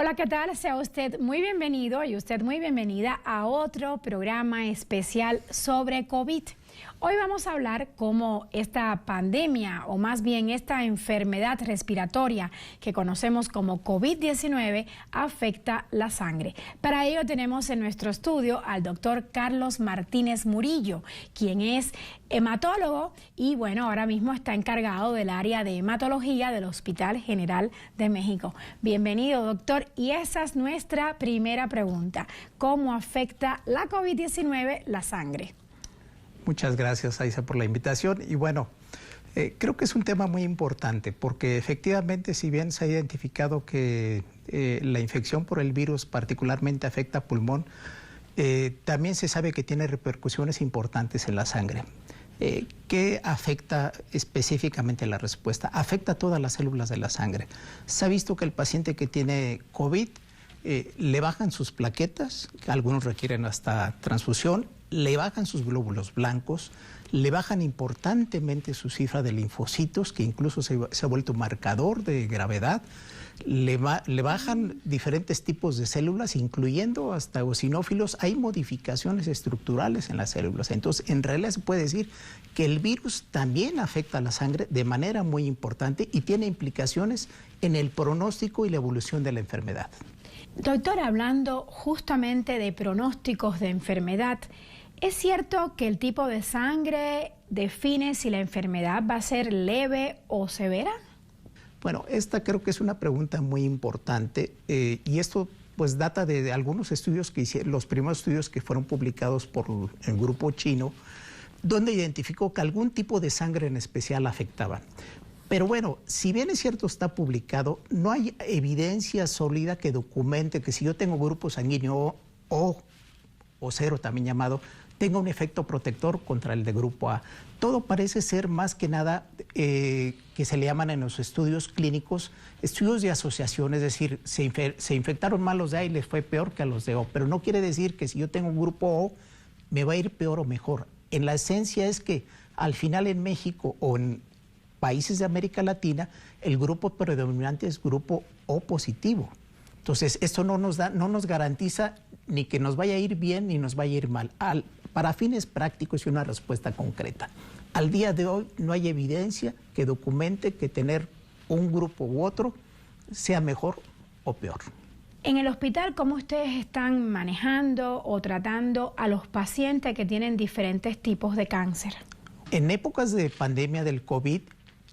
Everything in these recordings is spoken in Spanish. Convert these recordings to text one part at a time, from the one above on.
Hola, ¿qué tal? Sea usted muy bienvenido y usted muy bienvenida a otro programa especial sobre COVID. Hoy vamos a hablar cómo esta pandemia, o más bien esta enfermedad respiratoria que conocemos como COVID-19, afecta la sangre. Para ello tenemos en nuestro estudio al doctor Carlos Martínez Murillo, quien es hematólogo y bueno, ahora mismo está encargado del área de hematología del Hospital General de México. Bienvenido, doctor. Y esa es nuestra primera pregunta. ¿Cómo afecta la COVID-19 la sangre? Muchas gracias, Aisa, por la invitación. Y bueno, creo que es un tema muy importante porque efectivamente, si bien se ha identificado que la infección por el virus particularmente afecta pulmón, también se sabe que tiene repercusiones importantes en la sangre. ¿Qué afecta específicamente la respuesta? Afecta a todas las células de la sangre. Se ha visto que el paciente que tiene COVID le bajan sus plaquetas, algunos requieren hasta transfusión, le bajan sus glóbulos blancos, le bajan importantemente su cifra de linfocitos, que incluso se ha vuelto marcador de gravedad, le bajan diferentes tipos de células, incluyendo hasta eosinófilos. Hay modificaciones estructurales en las células. Entonces, en realidad se puede decir que el virus también afecta a la sangre de manera muy importante y tiene implicaciones en el pronóstico y la evolución de la enfermedad. Doctor, hablando justamente de pronósticos de enfermedad, ¿es cierto que el tipo de sangre define si la enfermedad va a ser leve o severa? Bueno, esta creo que es una pregunta muy importante y esto pues data de algunos estudios que hicieron, los primeros estudios que fueron publicados por el grupo chino, donde identificó que algún tipo de sangre en especial afectaba. Pero bueno, si bien es cierto, está publicado, no hay evidencia sólida que documente que si yo tengo grupo sanguíneo o cero también llamado, tenga un efecto protector contra el de grupo A. Todo parece ser más que nada que se le llaman en los estudios clínicos estudios de asociación, es decir, se infectaron más los de A y les fue peor que a los de O, pero no quiere decir que si yo tengo un grupo O me va a ir peor o mejor. En la esencia es que al final en México o en países de América Latina, el grupo predominante es grupo O positivo. Entonces, esto no nos garantiza ni que nos vaya a ir bien ni nos vaya a ir mal. Para fines prácticos y una respuesta concreta. Al día de hoy no hay evidencia que documente que tener un grupo u otro sea mejor o peor. En el hospital, ¿cómo ustedes están manejando o tratando a los pacientes que tienen diferentes tipos de cáncer? En épocas de pandemia del COVID,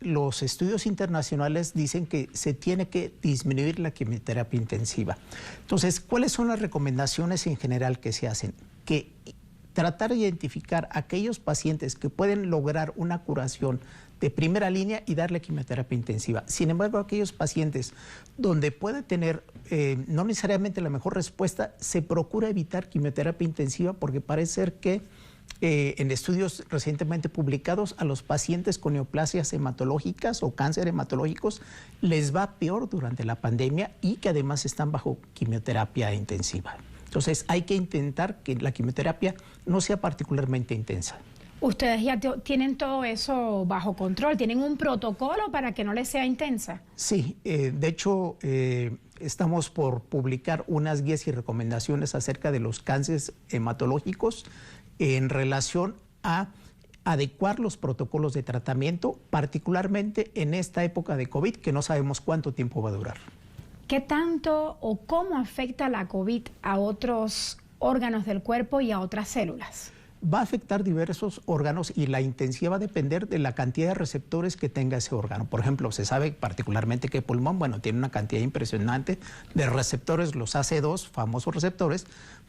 los estudios internacionales dicen que se tiene que disminuir la quimioterapia intensiva. Entonces, ¿cuáles son las recomendaciones en general que se hacen? Que tratar de identificar aquellos pacientes que pueden lograr una curación de primera línea y darle quimioterapia intensiva. Sin embargo, aquellos pacientes donde puede tener no necesariamente la mejor respuesta, se procura evitar quimioterapia intensiva porque parece ser que en estudios recientemente publicados, a los pacientes con neoplasias hematológicas o cáncer hematológicos les va peor durante la pandemia y que además están bajo quimioterapia intensiva. Entonces hay que intentar que la quimioterapia no sea particularmente intensa. ¿Ustedes ya tienen todo eso bajo control? ¿Tienen un protocolo para que no les sea intensa? Sí, de hecho estamos por publicar unas guías y recomendaciones acerca de los cánceres hematológicos en relación a adecuar los protocolos de tratamiento, particularmente en esta época de COVID, que no sabemos cuánto tiempo va a durar. ¿Qué tanto o cómo afecta la COVID a otros órganos del cuerpo y a otras células? Va a afectar diversos órganos y la intensidad va a depender de la cantidad de receptores que tenga ese órgano. Por ejemplo, se sabe particularmente que el pulmón, bueno, tiene una cantidad impresionante de receptores, los AC2, famosos receptores,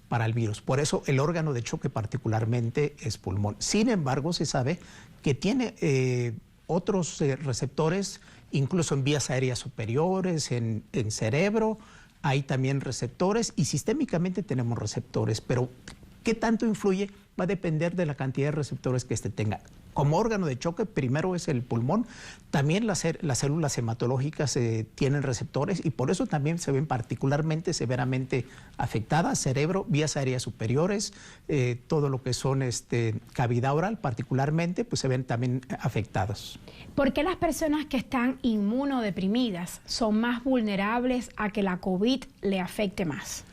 para el virus. Por eso el órgano de choque particularmente es pulmón. Sin embargo, se sabe que tiene otros receptores, incluso en vías aéreas superiores, en cerebro, hay también receptores y sistémicamente tenemos receptores, pero ¿qué tanto influye? va a depender de la cantidad de receptores que este tenga. Como órgano de choque, primero es el pulmón, también las células hematológicas tienen receptores y por eso también se ven particularmente severamente afectadas, cerebro, vías aéreas superiores, todo lo que son cavidad oral particularmente, pues se ven también afectados. ¿Por qué las personas que están inmunodeprimidas son más vulnerables a que la COVID le afecte más?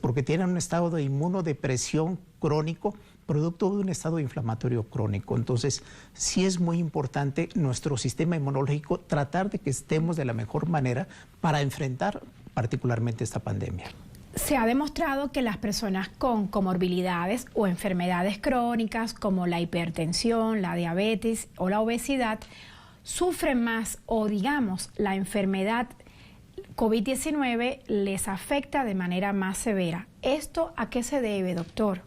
Porque tienen un estado de inmunodepresión crónico, producto de un estado inflamatorio crónico. Entonces, sí es muy importante nuestro sistema inmunológico tratar de que estemos de la mejor manera para enfrentar particularmente esta pandemia. Se ha demostrado que las personas con comorbilidades o enfermedades crónicas como la hipertensión, la diabetes o la obesidad sufren más o digamos la enfermedad COVID-19 les afecta de manera más severa. ¿Esto a qué se debe, doctor?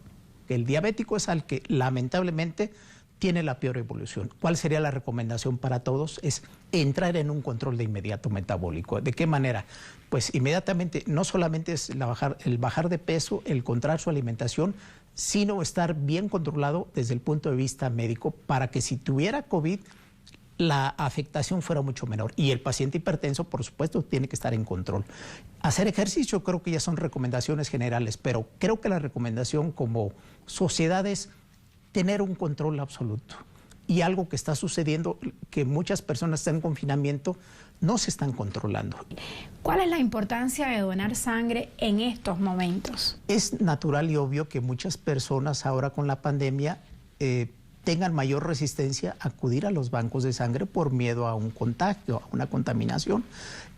El diabético es al que lamentablemente tiene la peor evolución. ¿Cuál sería la recomendación para todos? Es entrar en un control de inmediato metabólico. ¿De qué manera? Pues inmediatamente no solamente es el bajar de peso, el controlar su alimentación, sino estar bien controlado desde el punto de vista médico para que si tuviera COVID, la afectación fuera mucho menor. Y el paciente hipertenso, por supuesto, tiene que estar en control. Hacer ejercicio creo que ya son recomendaciones generales, pero creo que la recomendación como sociedad es tener un control absoluto. Y algo que está sucediendo, que muchas personas están en confinamiento, no se están controlando. ¿Cuál es la importancia de donar sangre en estos momentos? Es natural y obvio que muchas personas ahora con la pandemia tengan mayor resistencia a acudir a los bancos de sangre por miedo a un contagio, a una contaminación.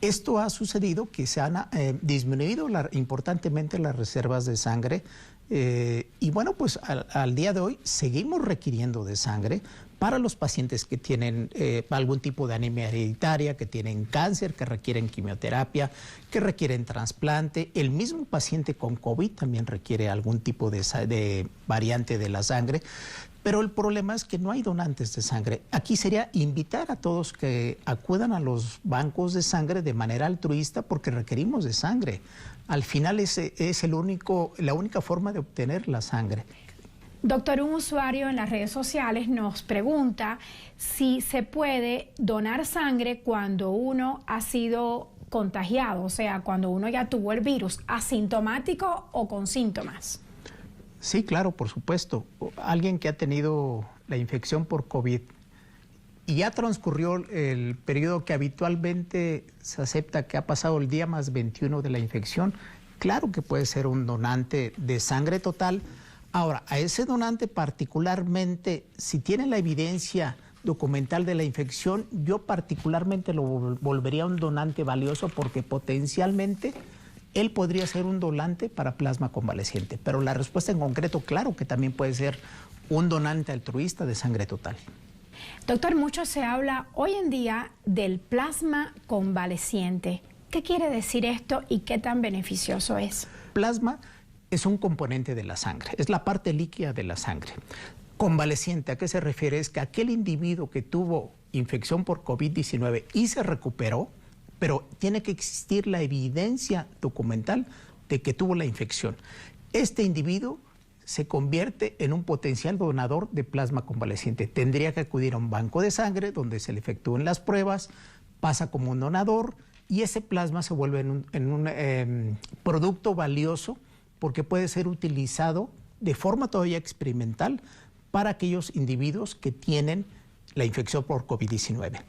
Esto ha sucedido que se han disminuido importantemente las reservas de sangre y bueno, pues al día de hoy seguimos requiriendo de sangre para los pacientes que tienen algún tipo de anemia hereditaria, que tienen cáncer, que requieren quimioterapia, que requieren trasplante. El mismo paciente con COVID también requiere algún tipo de variante de la sangre. Pero el problema es que no hay donantes de sangre. Aquí sería invitar a todos que acudan a los bancos de sangre de manera altruista porque requerimos de sangre. Al final es la única forma de obtener la sangre. Doctor, un usuario en las redes sociales nos pregunta si se puede donar sangre cuando uno ha sido contagiado, o sea, cuando uno ya tuvo el virus, asintomático o con síntomas. Sí, claro, por supuesto. Alguien que ha tenido la infección por COVID y ya transcurrió el periodo que habitualmente se acepta que ha pasado el día más 21 de la infección, claro que puede ser un donante de sangre total. Ahora, a ese donante particularmente, si tiene la evidencia documental de la infección, yo particularmente lo volvería un donante valioso porque potencialmente él podría ser un donante para plasma convaleciente, pero la respuesta en concreto, claro que también puede ser un donante altruista de sangre total. Doctor, mucho se habla hoy en día del plasma convaleciente. ¿Qué quiere decir esto y qué tan beneficioso es? Plasma es un componente de la sangre, es la parte líquida de la sangre. Convaleciente, ¿a qué se refiere? Es que aquel individuo que tuvo infección por COVID-19 y se recuperó, pero tiene que existir la evidencia documental de que tuvo la infección. Este individuo se convierte en un potencial donador de plasma convaleciente. Tendría que acudir a un banco de sangre donde se le efectúen las pruebas, pasa como un donador y ese plasma se vuelve en un producto valioso porque puede ser utilizado de forma todavía experimental para aquellos individuos que tienen la infección por COVID-19.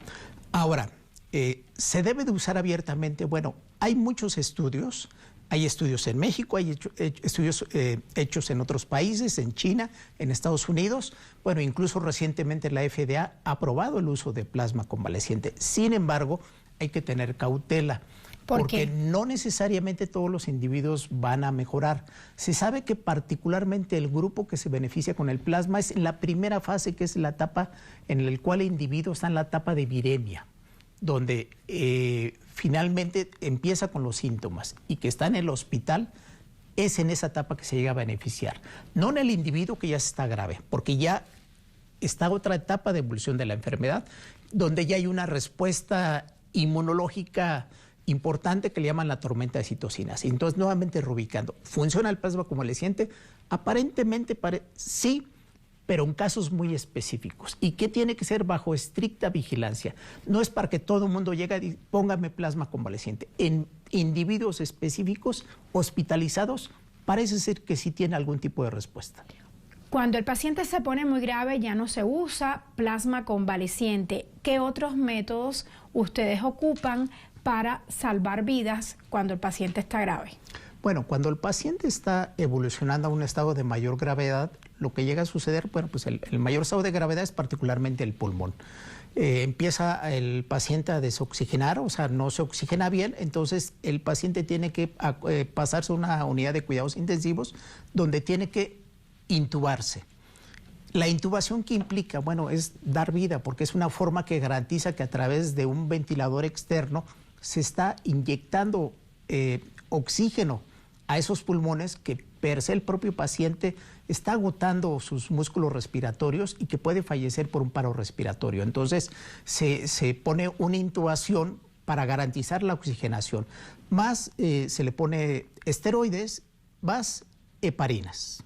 Ahora, ¿se debe de usar abiertamente? Bueno, hay muchos estudios. Hay estudios en México, hay estudios hechos en otros países, en China, en Estados Unidos. Bueno, incluso recientemente la FDA ha aprobado el uso de plasma convaleciente. Sin embargo, hay que tener cautela. Porque no necesariamente todos los individuos van a mejorar. Se sabe que particularmente el grupo que se beneficia con el plasma es en la primera fase, que es la etapa en la cual el individuo está en la etapa de viremia, donde finalmente empieza con los síntomas y que está en el hospital, es en esa etapa que se llega a beneficiar. No en el individuo que ya está grave, porque ya está otra etapa de evolución de la enfermedad, donde ya hay una respuesta inmunológica importante que le llaman la tormenta de citocinas. Entonces, nuevamente reubicando, ¿funciona el plasma convaleciente? Aparentemente sí, pero en casos muy específicos. ¿Y qué tiene que ser? Bajo estricta vigilancia. No es para que todo el mundo llegue y póngame plasma convaleciente. En individuos específicos hospitalizados, parece ser que sí tiene algún tipo de respuesta. Cuando el paciente se pone muy grave, ya no se usa plasma convaleciente. ¿Qué otros métodos ustedes ocupan para salvar vidas cuando el paciente está grave? Bueno, cuando el paciente está evolucionando a un estado de mayor gravedad, lo que llega a suceder, bueno, pues el mayor estado de gravedad es particularmente el pulmón. Empieza el paciente a desoxigenar, o sea, no se oxigena bien, entonces el paciente tiene que pasarse a una unidad de cuidados intensivos donde tiene que intubarse. La intubación, ¿qué implica? Bueno, es dar vida, porque es una forma que garantiza que a través de un ventilador externo se está inyectando oxígeno a esos pulmones que per se el propio paciente está agotando sus músculos respiratorios y que puede fallecer por un paro respiratorio. Entonces se pone una intubación para garantizar la oxigenación, más se le pone esteroides, más heparinas.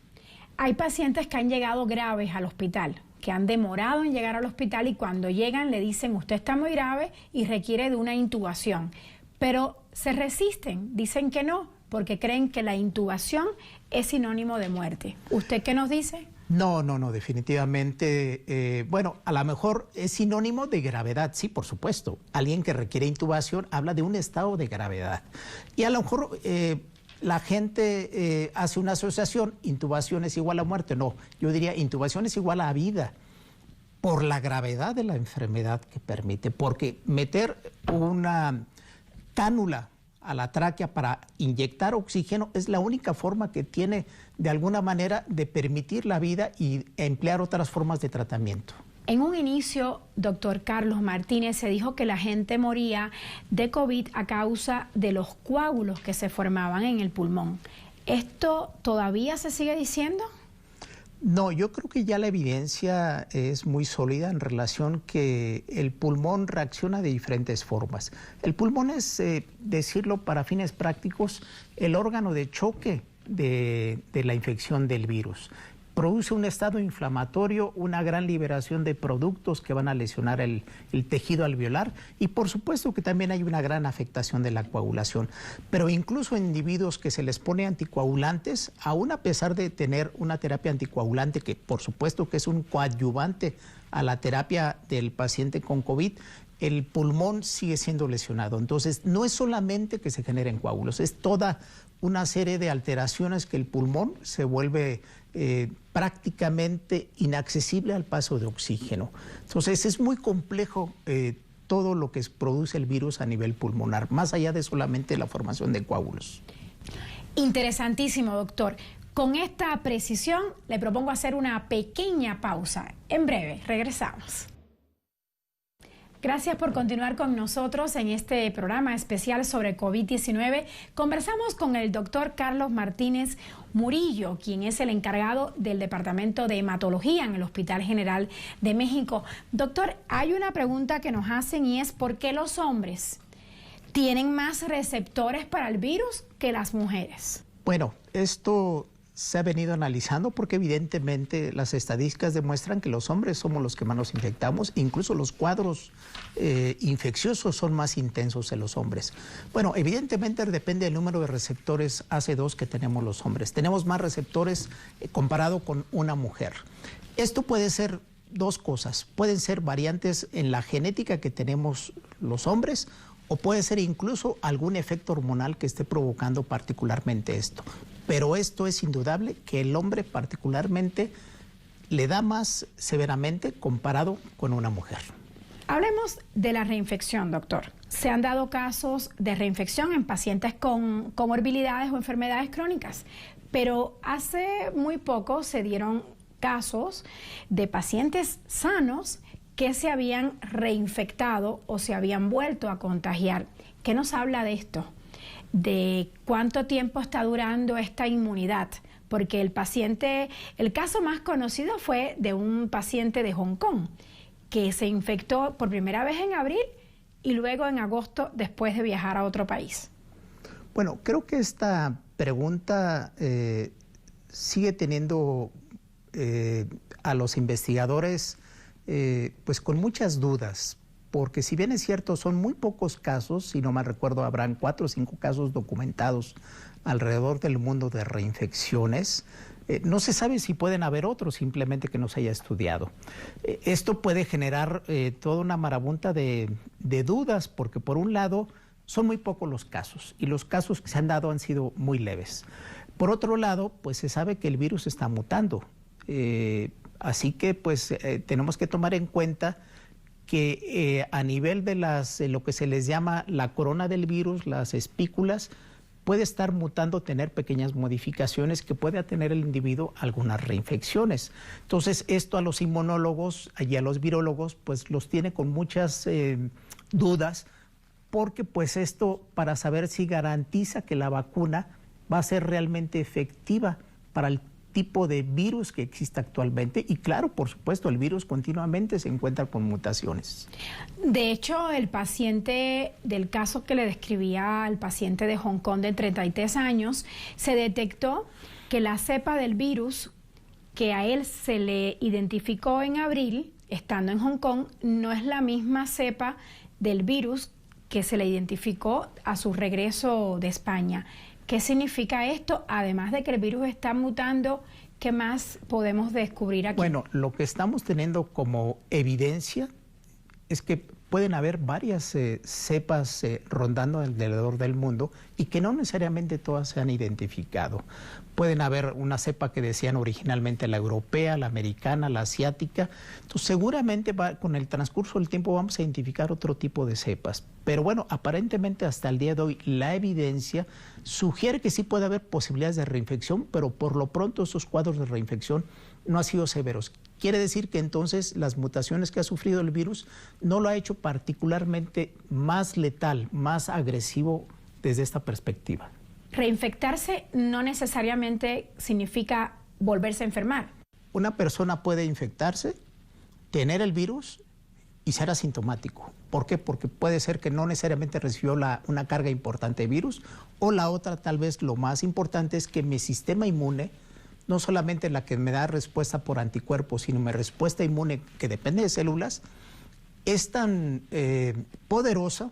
Hay pacientes que han llegado graves al hospital, que han demorado en llegar al hospital y cuando llegan le dicen usted está muy grave y requiere de una intubación, pero se resisten, dicen que no, porque creen que la intubación es sinónimo de muerte. ¿Usted qué nos dice? No, definitivamente, bueno, a lo mejor es sinónimo de gravedad, sí, por supuesto. Alguien que requiere intubación habla de un estado de gravedad. Y a lo mejor la gente hace una asociación, intubación es igual a muerte. No, yo diría intubación es igual a vida, por la gravedad de la enfermedad que permite, porque meter una cánula a la tráquea para inyectar oxígeno es la única forma que tiene de alguna manera de permitir la vida y emplear otras formas de tratamiento. En un inicio, doctor Carlos Martínez, se dijo que la gente moría de COVID a causa de los coágulos que se formaban en el pulmón. ¿Esto todavía se sigue diciendo? No, yo creo que ya la evidencia es muy sólida en relación que el pulmón reacciona de diferentes formas. El pulmón es, decirlo para fines prácticos, el órgano de choque de la infección del virus. Produce un estado inflamatorio, una gran liberación de productos que van a lesionar el tejido alveolar y por supuesto que también hay una gran afectación de la coagulación. Pero incluso en individuos que se les pone anticoagulantes, aún a pesar de tener una terapia anticoagulante, que por supuesto que es un coadyuvante a la terapia del paciente con COVID, el pulmón sigue siendo lesionado. Entonces, no es solamente que se generen coágulos, es toda una serie de alteraciones que el pulmón se vuelve prácticamente inaccesible al paso de oxígeno. Entonces es muy complejo todo lo que produce el virus a nivel pulmonar, más allá de solamente la formación de coágulos. Interesantísimo, doctor. Con esta precisión le propongo hacer una pequeña pausa. En breve, regresamos. Gracias por continuar con nosotros en este programa especial sobre COVID-19. Conversamos con el doctor Carlos Martínez Murillo, quien es el encargado del Departamento de Hematología en el Hospital General de México. Doctor, hay una pregunta que nos hacen y es ¿por qué los hombres tienen más receptores para el virus que las mujeres? Bueno, esto se ha venido analizando porque evidentemente las estadísticas demuestran que los hombres somos los que más nos infectamos, incluso los cuadros infecciosos son más intensos en los hombres. Bueno, evidentemente depende del número de receptores AC2 que tenemos los hombres. Tenemos más receptores comparado con una mujer. Esto puede ser dos cosas, pueden ser variantes en la genética que tenemos los hombres o puede ser incluso algún efecto hormonal que esté provocando particularmente esto. Pero esto es indudable que el hombre particularmente le da más severamente comparado con una mujer. Hablemos de la reinfección, doctor. Se han dado casos de reinfección en pacientes con comorbilidades o enfermedades crónicas, pero hace muy poco se dieron casos de pacientes sanos que se habían reinfectado o se habían vuelto a contagiar. ¿Qué nos habla de esto? De cuánto tiempo está durando esta inmunidad, porque el caso más conocido fue de un paciente de Hong Kong que se infectó por primera vez en abril y luego en agosto después de viajar a otro país? Bueno, creo que esta pregunta sigue teniendo a los investigadores pues con muchas dudas, porque si bien es cierto, son muy pocos casos, si no mal recuerdo, habrán 4 o 5 casos documentados alrededor del mundo de reinfecciones. No se sabe si pueden haber otros simplemente que no se haya estudiado. Esto puede generar toda una marabunta de dudas, porque por un lado son muy pocos los casos y los casos que se han dado han sido muy leves. Por otro lado, pues se sabe que el virus está mutando. Así que pues tenemos que tomar en cuenta que a nivel de lo que se les llama la corona del virus, las espículas, puede estar mutando, tener pequeñas modificaciones que puede tener el individuo algunas reinfecciones. Entonces, esto a los inmunólogos y a los virólogos, pues los tiene con muchas dudas, porque pues esto para saber si garantiza que la vacuna va a ser realmente efectiva para el tipo de virus que existe actualmente. Y claro, por supuesto, el virus continuamente se encuentra con mutaciones. De hecho, el paciente del caso que le describía al paciente de Hong Kong de 33 años, se detectó que la cepa del virus que a él se le identificó en abril, estando en Hong Kong, no es la misma cepa del virus que se le identificó a su regreso de España. ¿Qué significa esto? Además de que el virus está mutando, ¿qué más podemos descubrir aquí? Bueno, lo que estamos teniendo como evidencia es que pueden haber varias cepas rondando alrededor del mundo y que no necesariamente todas se han identificado. Pueden haber una cepa que decían originalmente la europea, la americana, la asiática. Entonces, seguramente con el transcurso del tiempo vamos a identificar otro tipo de cepas. Pero bueno, aparentemente hasta el día de hoy la evidencia sugiere que sí puede haber posibilidades de reinfección, pero por lo pronto esos cuadros de reinfección no han sido severos. Quiere decir que entonces las mutaciones que ha sufrido el virus no lo ha hecho particularmente más letal, más agresivo desde esta perspectiva. Reinfectarse no necesariamente significa volverse a enfermar. Una persona puede infectarse, tener el virus y ser asintomático. ¿Por qué? Porque puede ser que no necesariamente recibió una carga importante de virus, o la otra, tal vez lo más importante, es que mi sistema inmune, no solamente la que me da respuesta por anticuerpos, sino mi respuesta inmune, que depende de células, es tan poderosa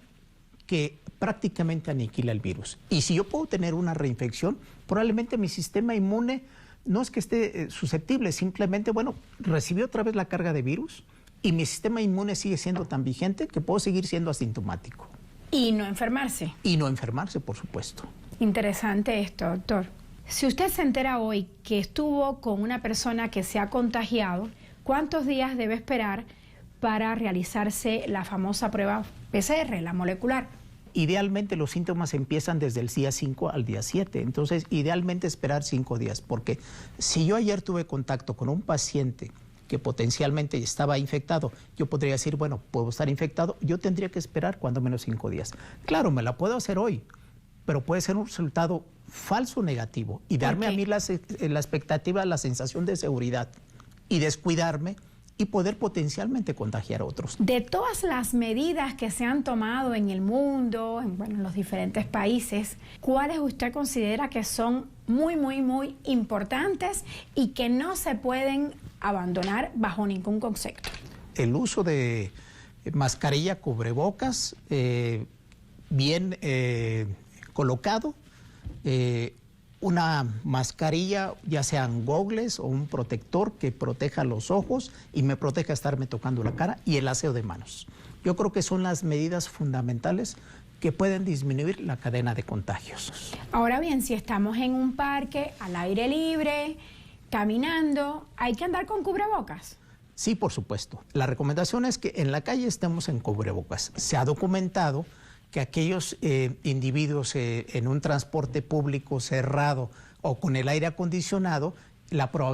que prácticamente aniquila el virus. Y si yo puedo tener una reinfección, probablemente mi sistema inmune no es que esté susceptible, simplemente, bueno, recibió otra vez la carga de virus y mi sistema inmune sigue siendo tan vigente que puedo seguir siendo asintomático. Y no enfermarse. Y no enfermarse, por supuesto. Interesante esto, doctor. Si usted se entera hoy que estuvo con una persona que se ha contagiado, ¿cuántos días debe esperar para realizarse la famosa prueba PCR, la molecular? Idealmente los síntomas empiezan desde el día 5 al día 7, entonces idealmente esperar 5 días, porque si yo ayer tuve contacto con un paciente que potencialmente estaba infectado, yo podría decir, bueno, puedo estar infectado, yo tendría que esperar cuando menos 5 días. Claro, me la puedo hacer hoy, pero puede ser un resultado falso negativo y darme a mí la expectativa, la sensación de seguridad y descuidarme y poder potencialmente contagiar a otros. De todas las medidas que se han tomado en el mundo, en los diferentes países, ¿cuáles usted considera que son muy, muy, muy importantes y que no se pueden abandonar bajo ningún concepto? El uso de mascarilla, cubrebocas, bien colocado, una mascarilla, ya sean gogles o un protector que proteja los ojos y me proteja estarme tocando la cara, y el aseo de manos. Yo creo que son las medidas fundamentales que pueden disminuir la cadena de contagios. Ahora bien, si estamos en un parque, al aire libre, caminando, ¿hay que andar con cubrebocas? Sí, por supuesto. La recomendación es que en la calle estemos en cubrebocas. Se ha documentado que aquellos individuos en un transporte público cerrado o con el aire acondicionado,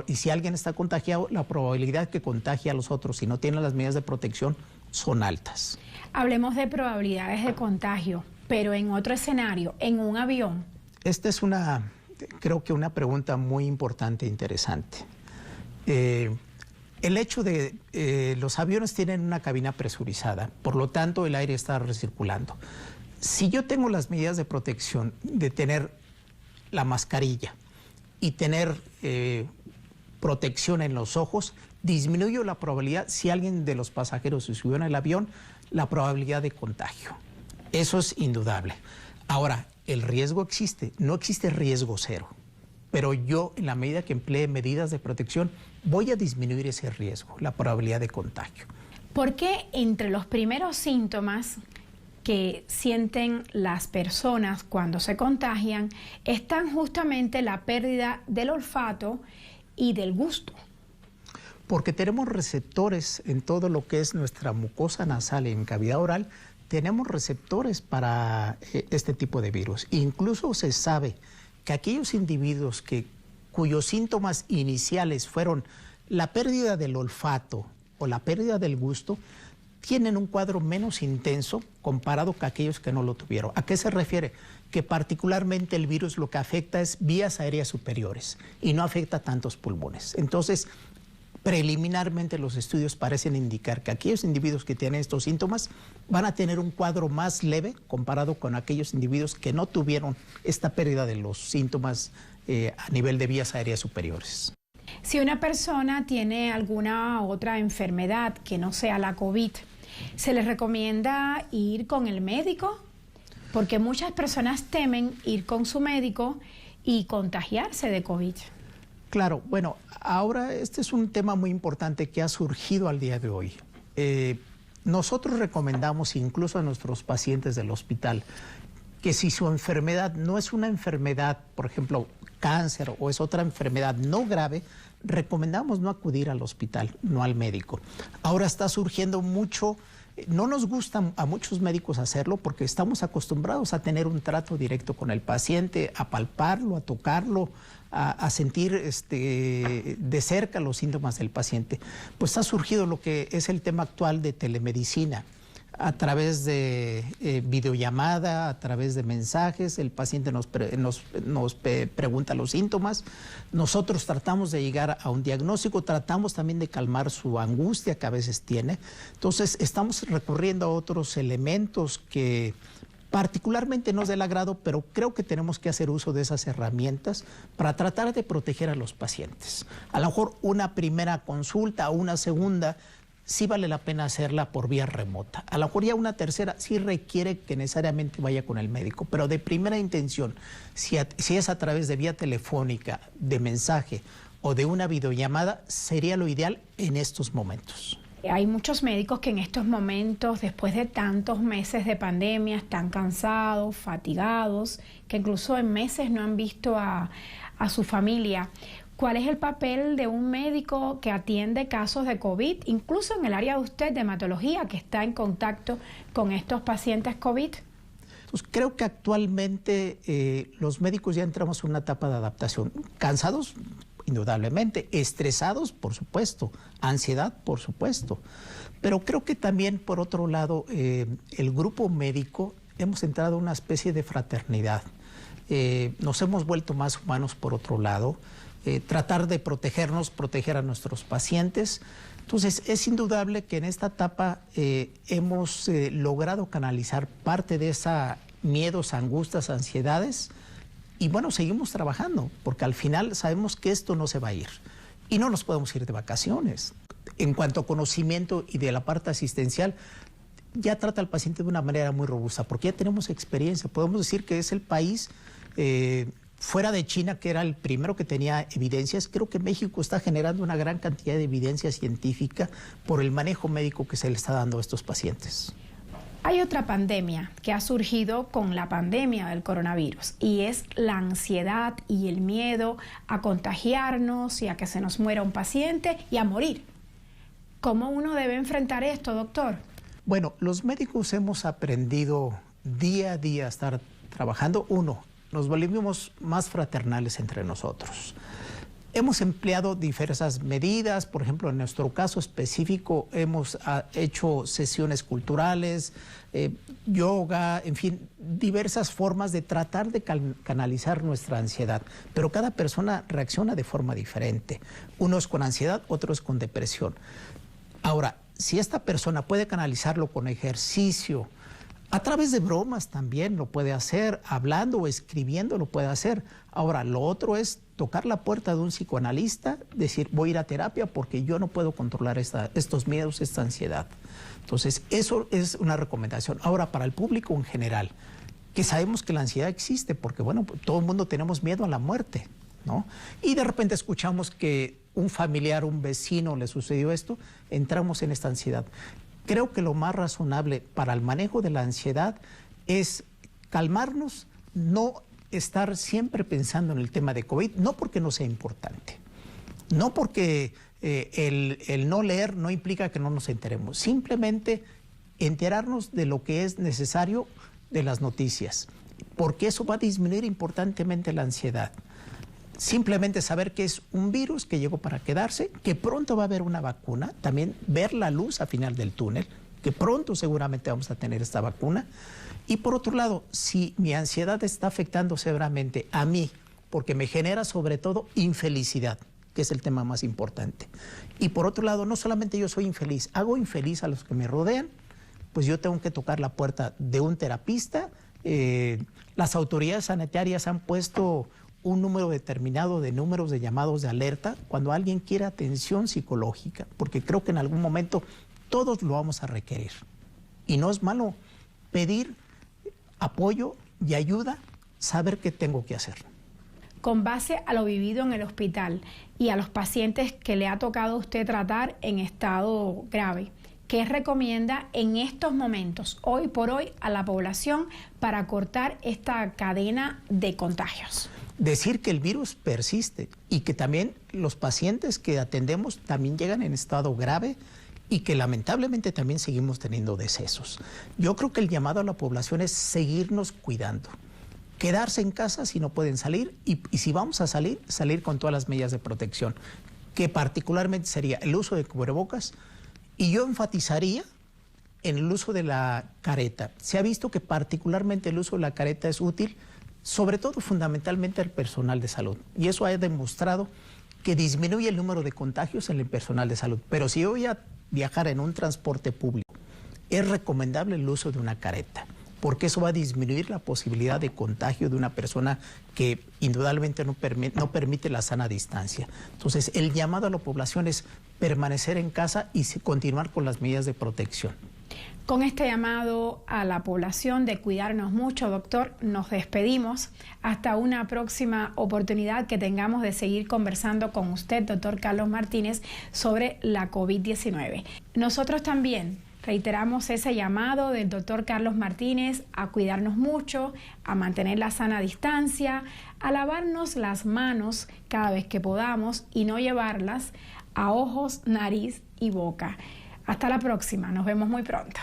y si alguien está contagiado, la probabilidad que contagie a los otros si no tiene las medidas de protección son altas. Hablemos de probabilidades de contagio, pero en otro escenario, en un avión. Esta es creo que una pregunta muy importante e interesante. el hecho de los aviones tienen una cabina presurizada, por lo tanto el aire está recirculando. Si yo tengo las medidas de protección de tener la mascarilla y tener protección en los ojos, disminuyo la probabilidad, si alguien de los pasajeros se subió en el avión, la probabilidad de contagio. Eso es indudable. Ahora, el riesgo existe, no existe riesgo cero, pero yo, en la medida que emplee medidas de protección, voy a disminuir ese riesgo, la probabilidad de contagio. ¿Por qué entre los primeros síntomas que sienten las personas cuando se contagian están justamente la pérdida del olfato y del gusto? Porque tenemos receptores en todo lo que es nuestra mucosa nasal y en cavidad oral, tenemos receptores para este tipo de virus. Incluso se sabe que aquellos individuos cuyos síntomas iniciales fueron la pérdida del olfato o la pérdida del gusto, tienen un cuadro menos intenso comparado con aquellos que no lo tuvieron. ¿A qué se refiere? Que particularmente el virus lo que afecta es vías aéreas superiores y no afecta tantos pulmones. Entonces, preliminarmente los estudios parecen indicar que aquellos individuos que tienen estos síntomas van a tener un cuadro más leve comparado con aquellos individuos que no tuvieron esta pérdida de los síntomas a nivel de vías aéreas superiores. Si una persona tiene alguna otra enfermedad que no sea la COVID, ¿se les recomienda ir con el médico? Porque muchas personas temen ir con su médico y contagiarse de COVID. Claro, bueno, ahora este es un tema muy importante que ha surgido al día de hoy. Nosotros recomendamos incluso a nuestros pacientes del hospital que si su enfermedad no es una enfermedad, por ejemplo, cáncer o es otra enfermedad no grave, recomendamos no acudir al hospital, no al médico. Ahora está surgiendo mucho, no nos gusta a muchos médicos hacerlo porque estamos acostumbrados a tener un trato directo con el paciente, a palparlo, a tocarlo, a sentir de cerca los síntomas del paciente. Pues ha surgido lo que es el tema actual de telemedicina. A través de videollamada, a través de mensajes, el paciente nos pregunta los síntomas, nosotros tratamos de llegar a un diagnóstico, tratamos también de calmar su angustia que a veces tiene. Entonces estamos recurriendo a otros elementos que particularmente no es del agrado, pero creo que tenemos que hacer uso de esas herramientas para tratar de proteger a los pacientes. A lo mejor una primera consulta o una segunda sí vale la pena hacerla por vía remota. A lo mejor ya una tercera sí requiere que necesariamente vaya con el médico, pero de primera intención, si es a través de vía telefónica, de mensaje o de una videollamada, sería lo ideal en estos momentos. Hay muchos médicos que en estos momentos, después de tantos meses de pandemia, están cansados, fatigados, que incluso en meses no han visto a su familia. ¿Cuál es el papel de un médico que atiende casos de COVID, incluso en el área de usted de hematología, que está en contacto con estos pacientes COVID? Pues creo que actualmente los médicos ya entramos en una etapa de adaptación. Cansados, indudablemente, estresados, por supuesto, ansiedad, por supuesto. Pero creo que también, por otro lado, el grupo médico hemos entrado en una especie de fraternidad. Nos hemos vuelto más humanos, por otro lado. Tratar de protegernos, proteger a nuestros pacientes. Entonces, es indudable que en esta etapa hemos logrado canalizar parte de esos miedos, angustias, ansiedades, y bueno, seguimos trabajando, porque al final sabemos que esto no se va a ir, y no nos podemos ir de vacaciones. En cuanto a conocimiento y de la parte asistencial, ya trata al paciente de una manera muy robusta, porque ya tenemos experiencia. Podemos decir que es el país fuera de China, que era el primero que tenía evidencias. Creo que México está generando una gran cantidad de evidencia científica por el manejo médico que se le está dando a estos pacientes. Hay otra pandemia que ha surgido con la pandemia del coronavirus y es la ansiedad y el miedo a contagiarnos y a que se nos muera un paciente y a morir. ¿Cómo uno debe enfrentar esto, doctor? Bueno, los médicos hemos aprendido día a día a estar trabajando. Uno, nos volvimos más fraternales entre nosotros. Hemos empleado diversas medidas, por ejemplo, en nuestro caso específico hemos hecho sesiones culturales, yoga, en fin, diversas formas de tratar de canalizar nuestra ansiedad. Pero cada persona reacciona de forma diferente. Unos con ansiedad, otros con depresión. Ahora, si esta persona puede canalizarlo con ejercicio, a través de bromas también lo puede hacer, hablando o escribiendo lo puede hacer. Ahora, lo otro es tocar la puerta de un psicoanalista, decir, voy a ir a terapia porque yo no puedo controlar estos miedos, esta ansiedad. Entonces, eso es una recomendación. Ahora, para el público en general, que sabemos que la ansiedad existe, porque bueno, todo el mundo tenemos miedo a la muerte, ¿no? Y de repente escuchamos que un familiar, un vecino le sucedió esto, entramos en esta ansiedad. Creo que lo más razonable para el manejo de la ansiedad es calmarnos, no estar siempre pensando en el tema de COVID, no porque no sea importante, no porque el no leer no implica que no nos enteremos, simplemente enterarnos de lo que es necesario de las noticias, porque eso va a disminuir importantemente la ansiedad. Simplemente saber que es un virus que llegó para quedarse, que pronto va a haber una vacuna, también ver la luz al final del túnel, que pronto seguramente vamos a tener esta vacuna. Y por otro lado, si mi ansiedad está afectando severamente a mí, porque me genera sobre todo infelicidad, que es el tema más importante. Y por otro lado, no solamente yo soy infeliz, hago infeliz a los que me rodean, pues yo tengo que tocar la puerta de un terapista. Las autoridades sanitarias han puesto un número determinado de números de llamados de alerta cuando alguien quiere atención psicológica, porque creo que en algún momento todos lo vamos a requerir. Y no es malo pedir apoyo y ayuda, saber qué tengo que hacer. Con base a lo vivido en el hospital y a los pacientes que le ha tocado a usted tratar en estado grave, ¿qué recomienda en estos momentos, hoy por hoy, a la población para cortar esta cadena de contagios? Decir que el virus persiste y que también los pacientes que atendemos también llegan en estado grave y que lamentablemente también seguimos teniendo decesos. Yo creo que el llamado a la población es seguirnos cuidando, quedarse en casa si no pueden salir y si vamos a salir, salir con todas las medidas de protección, que particularmente sería el uso de cubrebocas, y yo enfatizaría en el uso de la careta. Se ha visto que particularmente el uso de la careta es útil, sobre todo fundamentalmente al personal de salud. Y eso ha demostrado que disminuye el número de contagios en el personal de salud. Pero si yo voy a viajar en un transporte público, es recomendable el uso de una careta, porque eso va a disminuir la posibilidad de contagio de una persona que indudablemente no permite la sana distancia. Entonces, el llamado a la población es permanecer en casa y continuar con las medidas de protección. Con este llamado a la población de cuidarnos mucho, doctor, nos despedimos. Hasta una próxima oportunidad que tengamos de seguir conversando con usted, doctor Carlos Martínez, sobre la COVID-19. Nosotros también reiteramos ese llamado del doctor Carlos Martínez a cuidarnos mucho, a mantener la sana distancia, a lavarnos las manos cada vez que podamos y no llevarlas a ojos, nariz y boca. Hasta la próxima, nos vemos muy pronto.